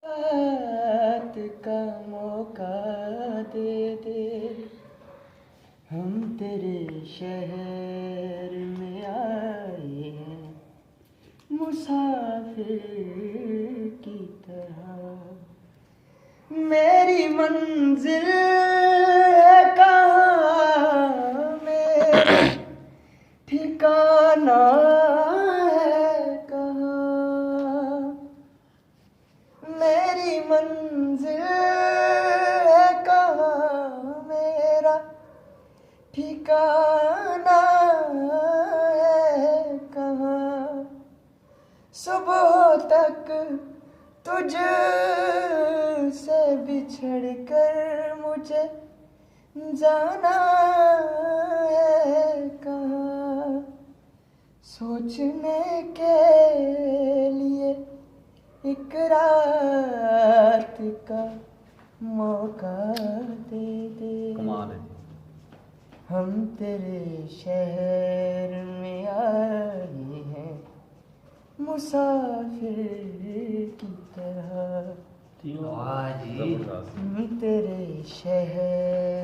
रात का मौका दे दे, हम तेरे शहर में आए हैं मुसाफिर की तरह। मेरी मंजिल है कहाँ, मेरा ठिकाना है कहाँ। मेरी मंजिल है कहाँ, मेरा ठिकाना है कहाँ। सुबह तक तुझसे बिछड़ कर मुझे जाना है कहाँ। सोचने के लिए एक रात का मौका दे दे, कमाल है। हम तेरे शहर में आए हैं मुसाफिर की तरह। वाह जी, हम तेरे शहर